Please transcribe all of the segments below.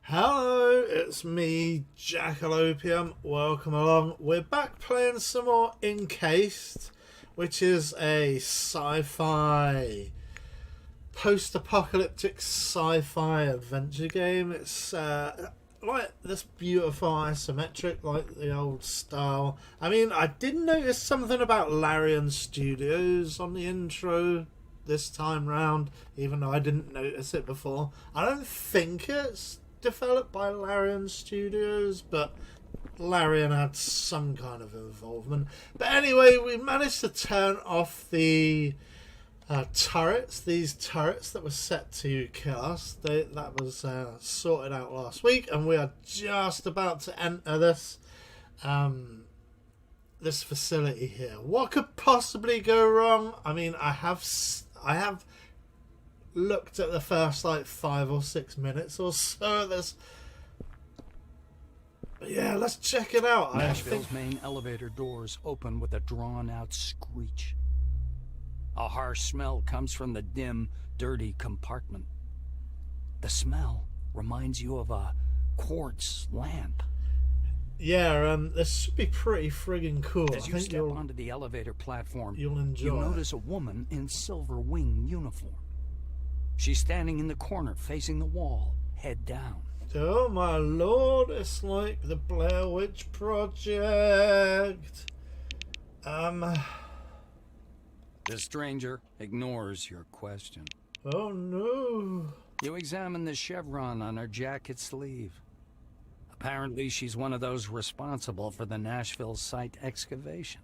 Hello, it's me, Jack-a-Lopium. Welcome along. We're back playing some more Encased, which is a sci-fi, post-apocalyptic sci-fi adventure game. It's like this beautiful isometric, like the old style. I mean, I did notice something about Larian Studios on the intro this time round, even though I didn't notice it before. I don't think it's developed by Larian Studios, but Larian had some kind of involvement. But anyway, we managed to turn off the turrets, these turrets that were set to kill us. That was sorted out last week, and we are just about to enter this this facility here. What could possibly go wrong? I mean, I have looked at the first like 5 or 6 minutes or so of this. But yeah, let's check it out. Nashville's main elevator doors open with a drawn-out screech. A harsh smell comes from the dim, dirty compartment. The smell reminds you of a quartz lamp. Yeah, this should be pretty friggin' cool. As you step onto the elevator platform, you'll enjoy you notice a woman in silver wing uniform. She's standing in the corner, facing the wall, head down. Oh my lord, it's like the Blair Witch Project. The stranger ignores your question. Oh no. You examine the chevron on her jacket sleeve. Apparently, she's one of those responsible for the Nashville site excavation.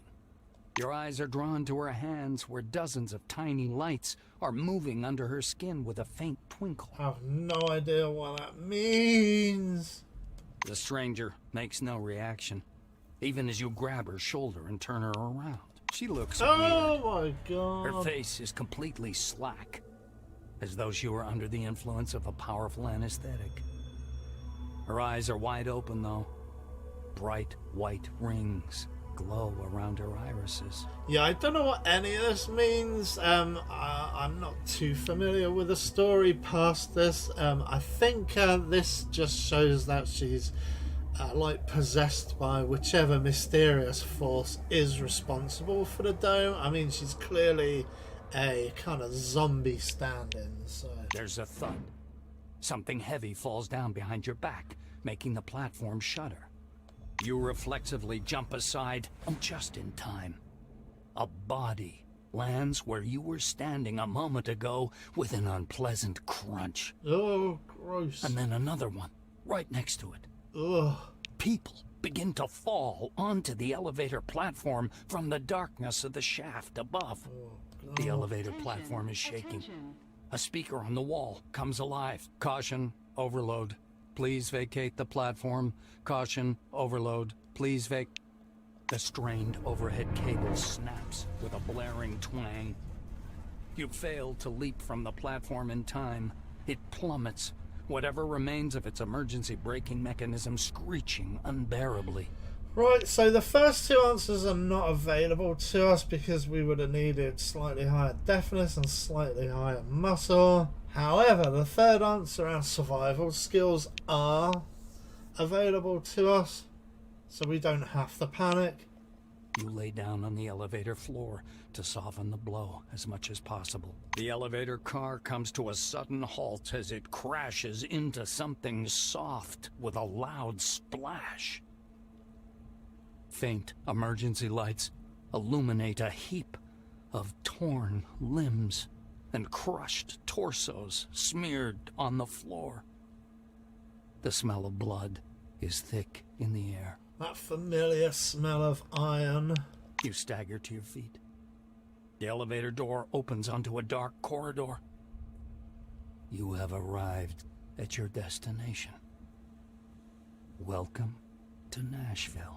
Your eyes are drawn to her hands where dozens of tiny lights are moving under her skin with a faint twinkle. I have no idea what that means. The stranger makes no reaction, even as you grab her shoulder and turn her around. She looks weird. My god. Her face is completely slack, as though she were under the influence of a powerful anesthetic. Her eyes are wide open, though. Bright white rings glow around her irises. Yeah, I don't know what any of this means. I'm not too familiar with the story past this. I think this just shows that she's like possessed by whichever mysterious force is responsible for the dome. I mean, she's clearly a kind of zombie stand-in. So there's a thud. Something heavy falls down behind your back, making the platform shudder. You reflexively jump aside, just in time. A body lands where you were standing a moment ago with an unpleasant crunch. Oh, gross. And then another one, right next to it. Ugh. People begin to fall onto the elevator platform from the darkness of the shaft above. Oh, the elevator platform is shaking. A speaker on the wall comes alive. Caution, overload. Please vacate the platform. Caution, overload. Please The strained overhead cable snaps with a blaring twang. You fail to leap from the platform in time. It plummets, whatever remains of its emergency braking mechanism screeching unbearably. Right, so the first two answers are not available to us because we would have needed slightly higher deafness and slightly higher muscle. However, the third answer, our survival skills, are available to us, so we don't have to panic. You lay down on the elevator floor to soften the blow as much as possible. The elevator car comes to a sudden halt as it crashes into something soft with a loud splash. Faint emergency lights illuminate a heap of torn limbs and crushed torsos smeared on the floor. The smell of blood is thick in the air. That familiar smell of iron. You stagger to your feet. The elevator door opens onto a dark corridor. You have arrived at your destination. Welcome to Nashville.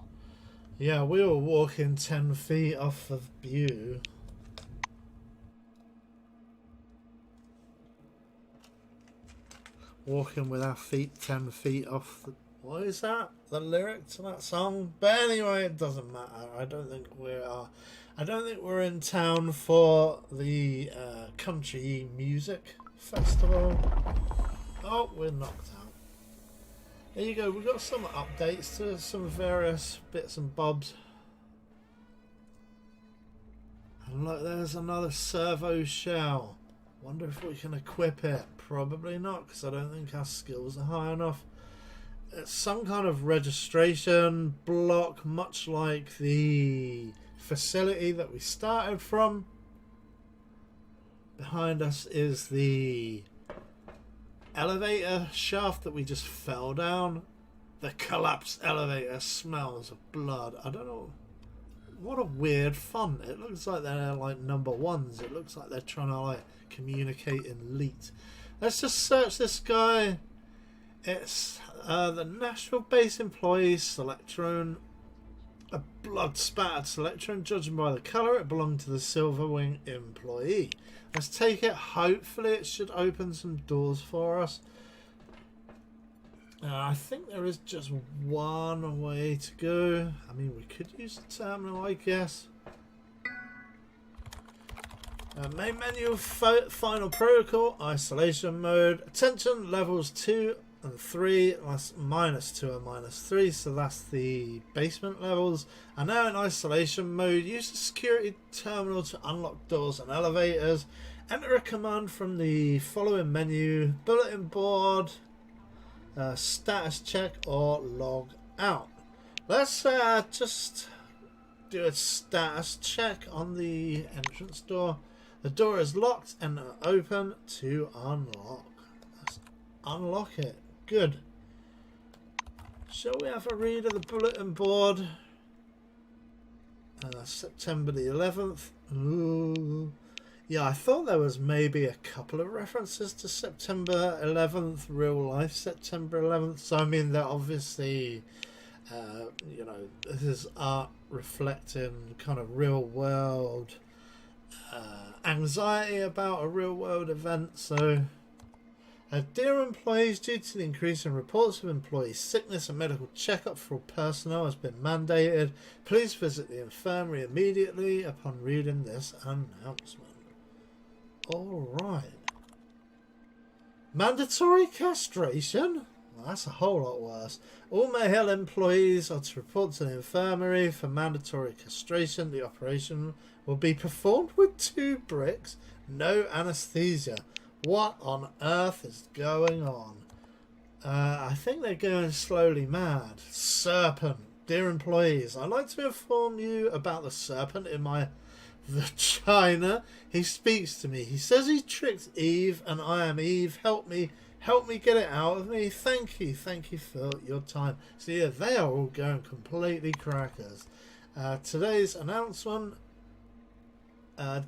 Yeah, we were walking 10 feet off of view. Walking with our feet 10 feet off the... What is that? The lyric to that song? But anyway, it doesn't matter. I don't think we're in town for the country music festival. Oh, we're knocked out. There you go, we've got some updates to some various bits and bobs. And look, there's another servo shell. Wonder if we can equip it. Probably not, because I don't think our skills are high enough. It's some kind of registration block, much like the facility that we started from. Behind us is the elevator shaft that we just fell down. The collapsed elevator smells of blood. I don't know. What a weird font. It looks like they're like number ones. It looks like they're trying to like communicate in leet. Let's just search this guy. It's the Nashville based employee Selectron. A blood spattered Selectron. Judging by the colour, it belonged to the Silverwing employee. Let's take it. Hopefully it should open some doors for us. I think there is just one way to go. I mean, we could use the terminal, I guess. Main menu, final protocol, isolation mode. Attention, levels 2 and 3. That's -2 and -3, so that's the basement levels. And now in isolation mode, use the security terminal to unlock doors and elevators. Enter a command from the following menu: bulletin board, status check, or log out. Let's just do a status check on the entrance door. The door is locked and open to unlock. Let's unlock it. Good. Shall we have a read of the bulletin board? September the 11th. Ooh. Yeah, I thought there was maybe a couple of references to September 11th, real life September 11th. So I mean, they're obviously, you know, this is art reflecting kind of real world anxiety about a real world event. So, dear employees, due to the increase in reports of employee sickness, a medical checkup for all personnel has been mandated. Please visit the infirmary immediately upon reading this announcement. Alright. Mandatory castration? Well, that's a whole lot worse. All male employees are to report to the infirmary for mandatory castration. The operation will be performed with 2 bricks, no anaesthesia. What on earth is going on? I think they're going slowly mad. Serpent. Dear employees, I'd like to inform you about the serpent in my vagina. He speaks to me. He says he tricked Eve and I am Eve. Help me get it out of me. Thank you for your time. So yeah, they are all going completely crackers. Today's announcement.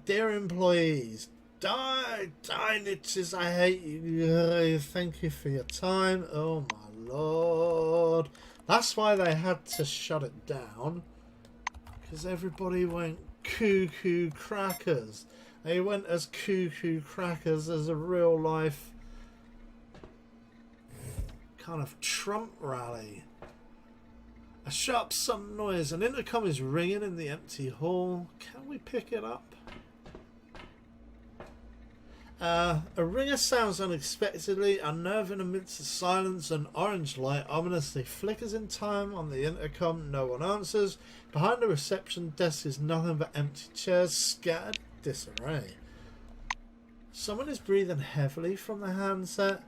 Dear employees, die niches, I hate you. Thank you for your time. Oh my lord. That's why they had to shut it down, because everybody went cuckoo crackers. They went as cuckoo crackers as a real life kind of Trump rally. A sharp sudden noise. An intercom is ringing in the empty hall. Can we pick it up? A ringer sounds unexpectedly, unnerving amidst the silence. An orange light ominously flickers in time on the intercom. No one answers. Behind the reception desk is nothing but empty chairs, scattered disarray. Someone is breathing heavily from the handset.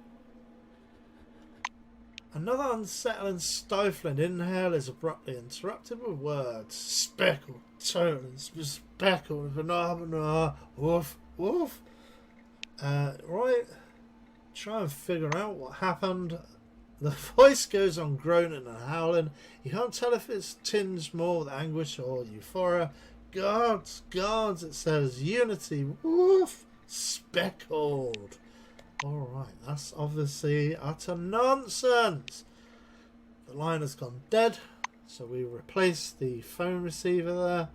Another unsettling, stifling inhale is abruptly interrupted with words. Speckled, totally speckled, phenomena, woof, woof. Right, try and figure out what happened. The voice goes on groaning and howling. You can't tell if it's tinged more with anguish or euphoria. Guards, it says. Unity, woof, speckled. Alright, that's obviously utter nonsense. The line has gone dead, so we replace the phone receiver there.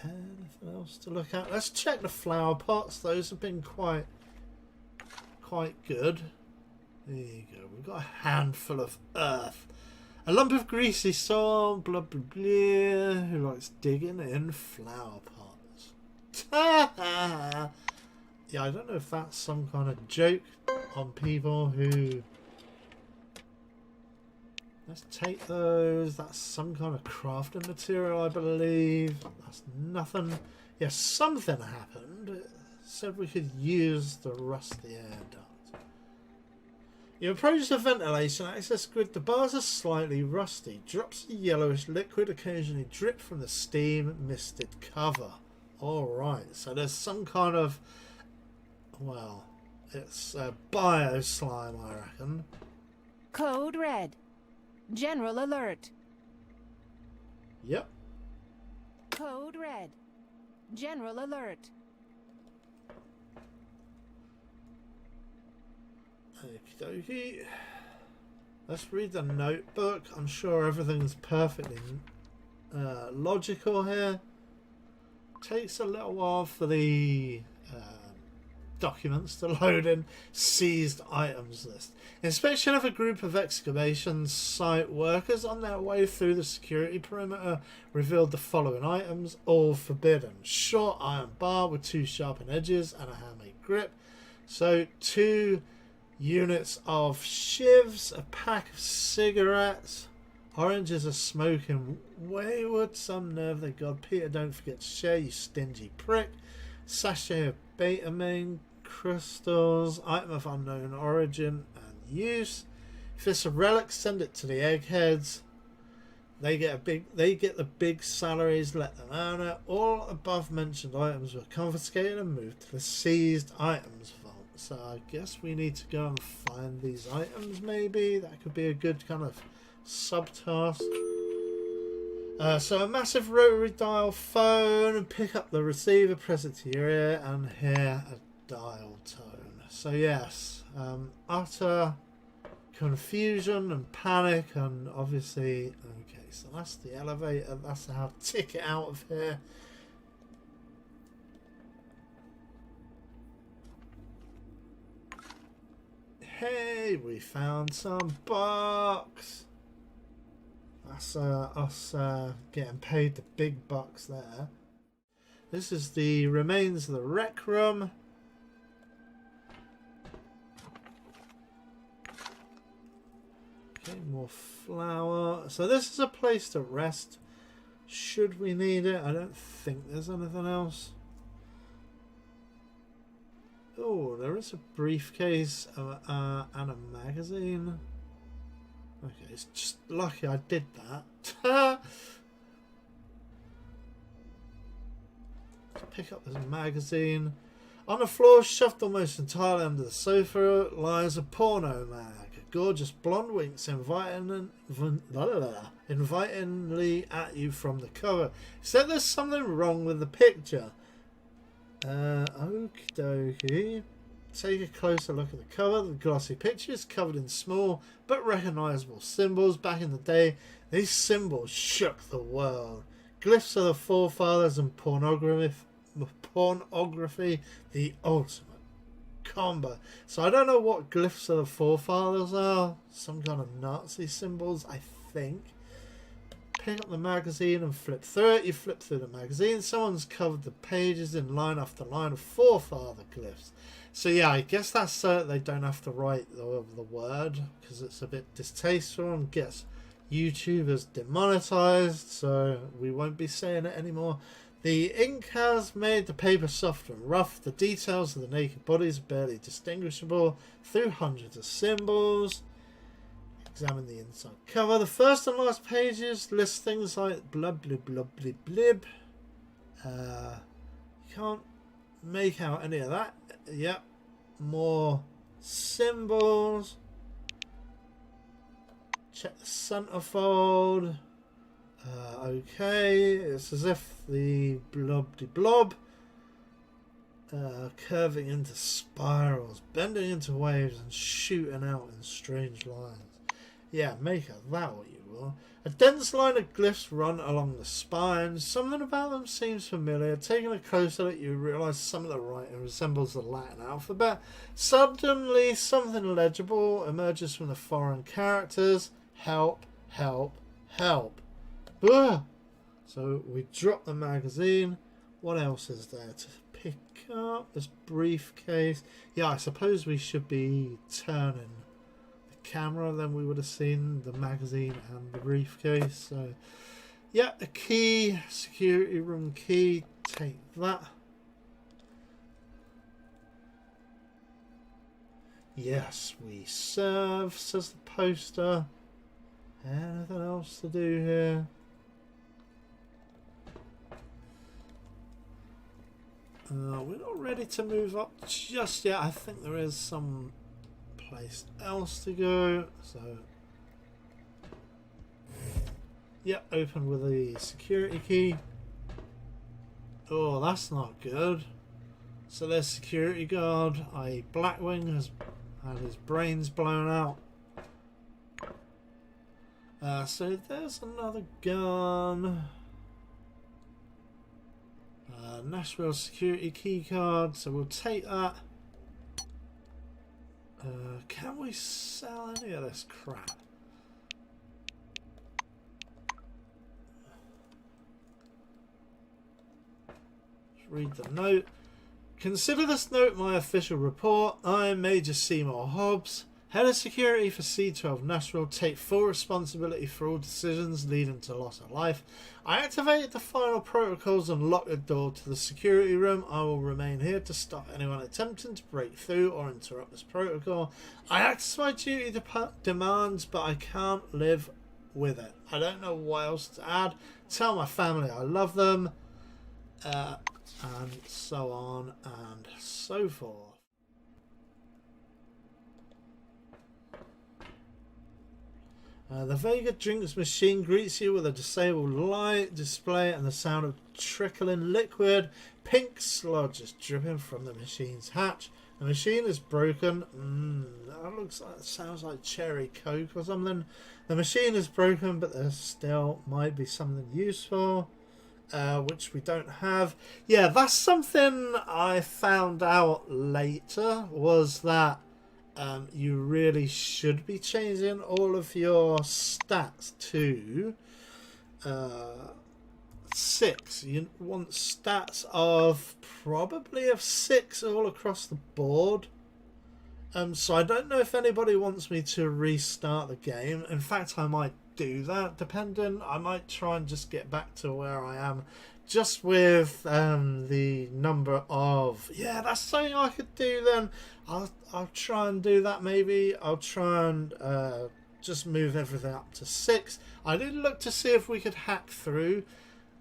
Anything else to look at? Let's check the flower pots. Those have been quite good. There you go. We've got a handful of earth. A lump of greasy soil, blah blah blah. Who likes digging in flower pots? Yeah, I don't know if that's some kind of joke on people who... Let's take those. That's some kind of crafting material, I believe. That's nothing. Yeah, something happened. It said we could use the rusty air duct. You approach the ventilation access grid. The bars are slightly rusty. Drops of yellowish liquid occasionally drip from the steam misted cover. Alright, so there's some kind of... Well, it's bio slime, I reckon. Code red. General alert. Yep. Code red. General alert. Okie dokie. Let's read the notebook. I'm sure everything's perfectly logical here. Takes a little while for the documents to load in. Seized items list. Inspection of a group of excavation site workers on their way through the security perimeter revealed the following items, all forbidden. Short iron bar with 2 sharpened edges and a handmade grip. So 2 units of shivs, a pack of cigarettes, oranges are smoking wayward, some nerve they got. Peter, don't forget to share, you stingy prick. Sachet of betamine crystals, item of unknown origin and use. If it's a relic, send it to the eggheads. They get the big salaries, let them earn it. All above mentioned items were confiscated and moved to the seized items vault. So I guess we need to go and find these items, maybe. That could be a good kind of subtask. So a massive rotary dial phone, and pick up the receiver, press it to your ear and hear a dial tone. So yes, utter confusion and panic, and obviously, okay, so that's the elevator, that's our ticket out of here. Hey, we found some bucks. That's us getting paid the big bucks there. This is the remains of the rec room. Okay, more flour. So this is a place to rest. Should we need it? I don't think there's anything else. Oh, there is a briefcase and a magazine. Okay, it's just lucky I did that. Pick up this magazine. On the floor, shoved almost entirely under the sofa, lies a porno mag. A gorgeous blonde winks invitingly at you from the cover. Except there's something wrong with the picture. Okie dokie. Take a closer look at the cover. The glossy picture is covered in small but recognisable symbols. Back in the day, these symbols shook the world. Glyphs of the forefathers and pornography, the ultimate combo. So I don't know what glyphs of the forefathers are. Some kind of Nazi symbols, I think. Pick up the magazine and flip through it. You flip through the magazine. Someone's covered the pages in line after line of forefather glyphs. So yeah, I guess that's they don't have to write the word because it's a bit distasteful and gets YouTubers demonetized. So we won't be saying it anymore. The ink has made the paper soft and rough. The details of the naked bodies are barely distinguishable through hundreds of symbols. Examine the inside cover. The first and last pages list things like blub blib blub blib blib. You can't make out any of that. Yep. More symbols. Check the centerfold. Okay. It's as if the blob de blob curving into spirals, bending into waves and shooting out in strange lines. Yeah, make of that what you will. A dense line of glyphs run along the spine. Something about them seems familiar. Taking a closer look, you realise some of the writing resembles the Latin alphabet. Suddenly, something legible emerges from the foreign characters. Help, help, help. Ugh. So we drop the magazine. What else is there to pick up this briefcase. Yeah, I suppose we should be turning the camera, then we would have seen the magazine and the briefcase. So yeah, a key, security room key, take that. Yes, we serve, says the poster. Anything else to do here? We're not ready to move up just yet. I think there is some place else to go. So, yeah, open with a security key. Oh, that's not good. So there's security guard. A Blackwing has had his brains blown out. So there's another gun. Nashville security key card, so we'll take that. Can we sell any of this crap? Let's read the note. Consider this note my official report. I am Major Seymour Hobbs, Head of Security for C-12 Nashville. Take full responsibility for all decisions leading to loss of life. I activated the final protocols and locked the door to the security room. I will remain here to stop anyone attempting to break through or interrupt this protocol. I act as my duty demands, but I can't live with it. I don't know what else to add. Tell my family I love them. And so on and so forth. The Vega drinks machine greets you with a disabled light display and the sound of trickling liquid. Pink sludge is dripping from the machine's hatch. The machine is broken. That looks like, sounds like cherry coke or something. The machine is broken, but there still might be something useful, which we don't have. Yeah, that's something I found out later, was that you really should be changing all of your stats to 6. You want stats of probably of 6 all across the board. So I don't know if anybody wants me to restart the game. In fact, I might do that, depending. I might try and just get back to where I am, just with the number of... Yeah, that's something I could do then. I'll try and do that maybe. I'll try and just move everything up to 6. I did look to see if we could hack through,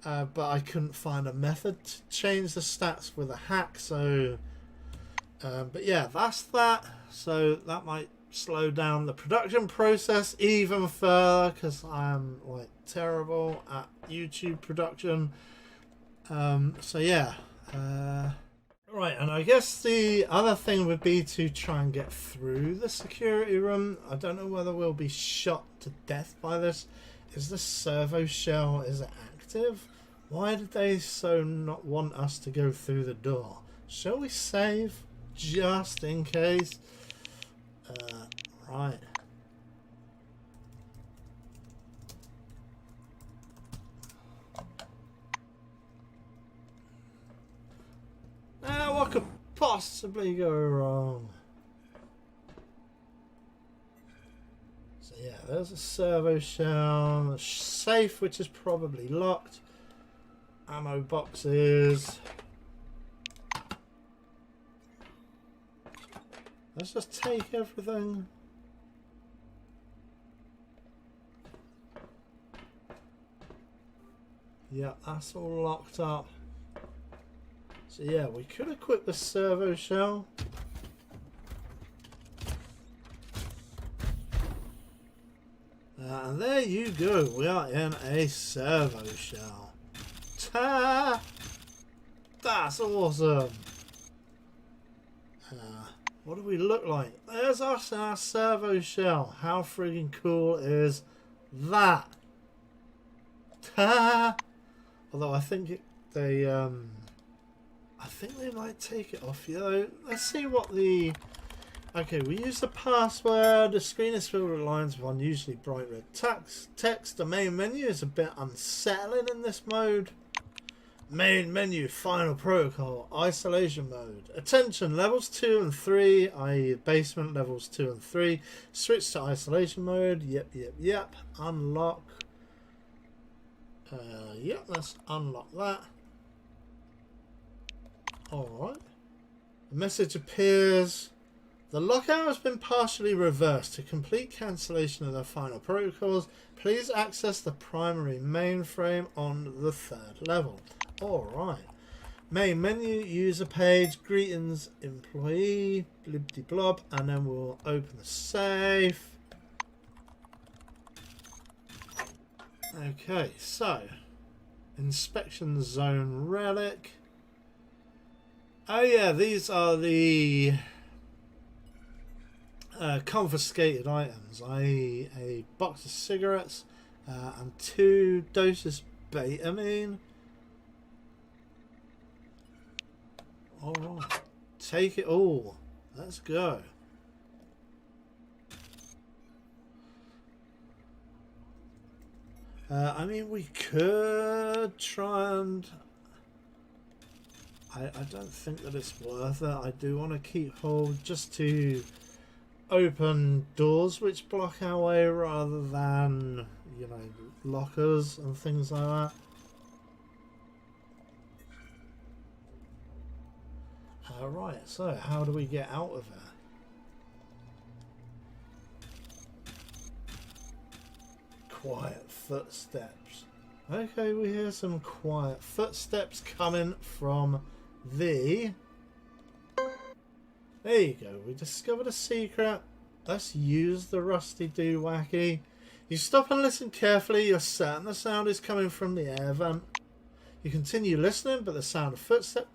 but I couldn't find a method to change the stats with a hack. So, but yeah, that's that. So that might slow down the production process even further, because I'm like terrible at YouTube production. So yeah. Right, and I guess the other thing would be to try and get through the security room. I don't know whether we'll be shot to death by this. Is the servo shell, is it active? Why did they so not want us to go through the door? Shall we save just in case? Right. Now, what could possibly go wrong? So yeah, there's a servo shell, a safe which is probably locked, ammo boxes. Let's just take everything. Yeah, that's all locked up. So yeah, we could equip the servo shell. And there you go, we are in a servo shell. Ta! That's awesome. What do we look like? There's us in our servo shell. How friggin' cool is that? Ta! Although I think they might take it off you though. Let's see what the... Okay, we use the password. The screen is filled with lines of unusually bright red text. The main menu is a bit unsettling in this mode. Main menu, final protocol, isolation mode. Attention, levels 2 and 3, i.e. basement levels 2 and 3. Switch to isolation mode. Yep. Unlock. Yep, let's unlock that. Alright. A message appears. The lockout has been partially reversed. To complete cancellation of the final protocols, please access the primary mainframe on the 3rd level. Alright. Main menu, user page, greetings, employee, blibdy blob, and then we'll open the safe. Okay, so inspection zone relic. Oh yeah, these are the confiscated items, i.e. a box of cigarettes and 2 doses betamine. Alright, take it all. Let's go. I mean, we could try and... I don't think that it's worth it. I do want to keep hold just to open doors which block our way rather than, you know, lockers and things like that. Right, so how do we get out of it? Quiet footsteps. Okay, we hear some quiet footsteps coming from the... There you go, we discovered a secret. Let's use the rusty doowacky. You stop and listen carefully. You're certain the sound is coming from the air vent. You continue listening, but the sound of footsteps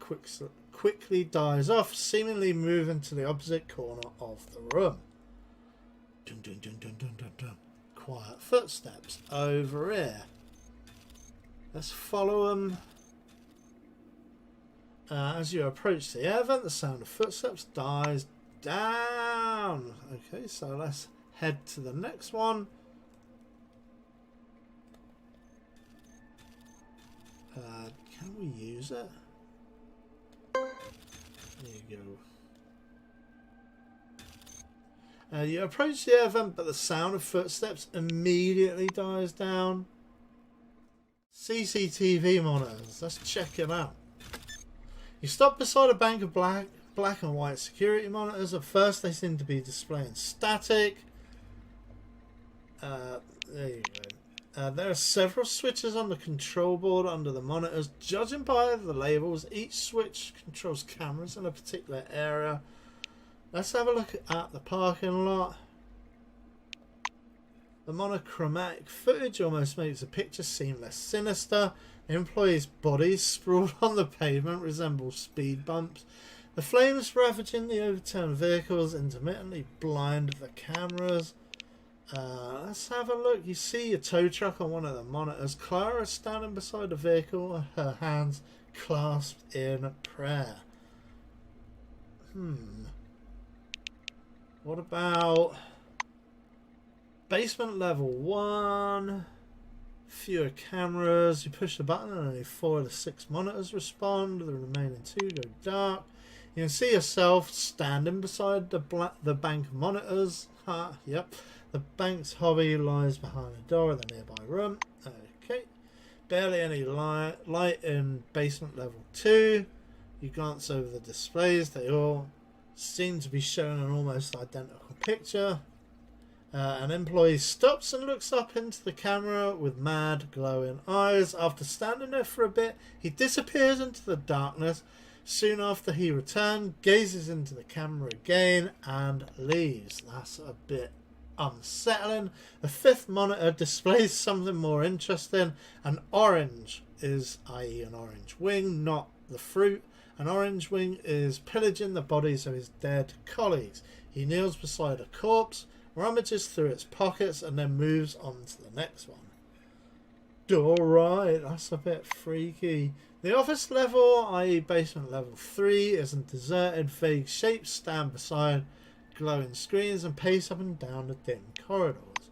quickly dies off, seemingly moving to the opposite corner of the room. Dun, dun, dun, dun, dun, dun, dun. Quiet footsteps over here. Let's follow them. As you approach the air vent, the sound of footsteps dies down. Okay, so let's head to the next one. Can we use it? There you go. You approach the air vent, but the sound of footsteps immediately dies down. CCTV monitors. Let's check them out. You stop beside a bank of black and white security monitors. At first, they seem to be displaying static. There you go. There are several switches on the control board under the monitors. Judging by the labels, each switch controls cameras in a particular area. Let's have a look at the parking lot. The monochromatic footage almost makes the picture seem less sinister. The employees' bodies sprawled on the pavement resemble speed bumps. The flames ravaging the overturned vehicles intermittently blind the cameras. Let's have a look. You see a tow truck on one of the monitors. Clara is standing beside the vehicle, her hands clasped in prayer. What about basement level 1? Fewer cameras. You push the button and only 4 of the 6 monitors respond. The remaining 2 go dark. You can see yourself standing beside the bank monitors. Yep. The bank's hobby lies behind the door of the nearby room. Okay. Barely any light in basement level 2. You glance over the displays. They all seem to be showing an almost identical picture. An employee stops and looks up into the camera with mad glowing eyes. After standing there for a bit, he disappears into the darkness. Soon after he returns, gazes into the camera again and leaves. That's a bit unsettling. The 5th monitor displays something more interesting. An orange is, i.e. an orange wing, not the fruit. An orange wing is pillaging the bodies of his dead colleagues. He kneels beside a corpse, rummages through its pockets, and then moves on to the next one. Alright, that's a bit freaky. The office level, i.e. basement level 3, is in deserted. Vague shapes stand beside glowing screens and pace up and down the dim corridors.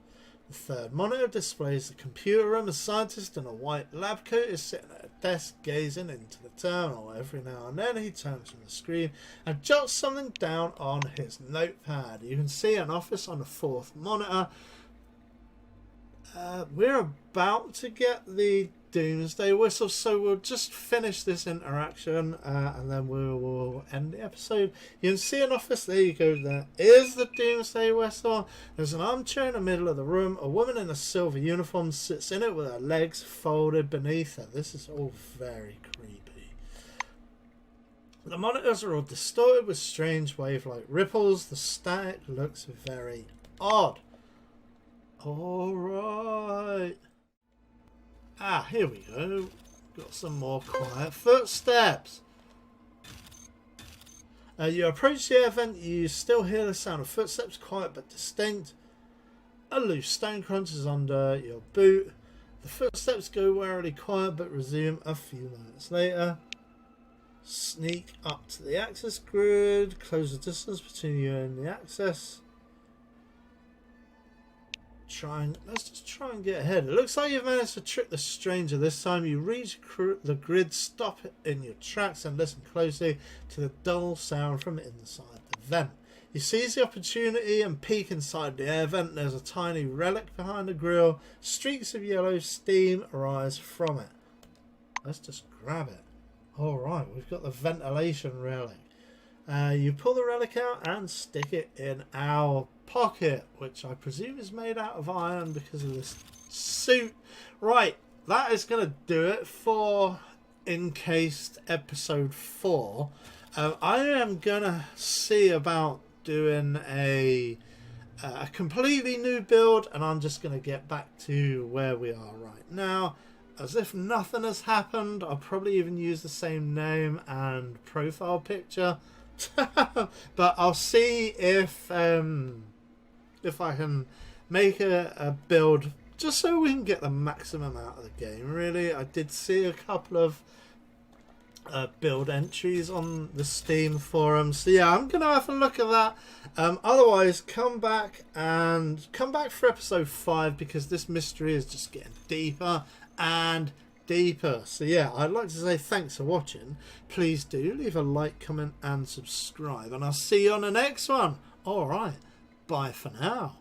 The third monitor displays the computer room. A scientist in a white lab coat is sitting at a desk gazing into the terminal. Every now and then he turns from the screen and jots something down on his notepad. You can see an office on the fourth monitor. We're about to get the Doomsday Whistle, so we'll just finish this interaction and then we will end the episode. You can see an office. There you go. There is the Doomsday Whistle. There's an armchair in the middle of the room. A woman in a silver uniform sits in it with her legs folded beneath her. This is all very creepy. The monitors are all distorted with strange wave-like ripples. The static looks very odd. Alright. Here we go. Got some more quiet footsteps. You approach the air vent. You still hear the sound of footsteps, quiet but distinct. A loose stone crunches under your boot. The footsteps go warily quiet but resume a few minutes later. Sneak up to the access grid. Close the distance between you and the access. Let's just try and get ahead. It looks like you've managed to trick the stranger this time. You reach the grid, stop in your tracks and listen closely to the dull sound from inside the vent. You seize the opportunity and peek inside the air vent. There's a tiny relic behind the grill. Streaks of yellow steam rise from it. Let's just grab it. Alright, we've got the ventilation relic. You pull the relic out and stick it in our pocket, which I presume is made out of iron because of this suit. Right, that is going to do it for Encased episode 4. I am going to see about doing a completely new build, and I'm just going to get back to where we are right now. As if nothing has happened, I'll probably even use the same name and profile picture. But I'll see if I can make a build just so we can get the maximum out of the game. Really, I did see a couple of build entries on the Steam forum, so yeah, I'm gonna have a look at that. Otherwise, come back for episode 5, because this mystery is just getting deeper and deeper. So yeah, I'd like to say thanks for watching. Please do leave a like, comment and subscribe, and I'll see you on the next one. Alright, bye for now.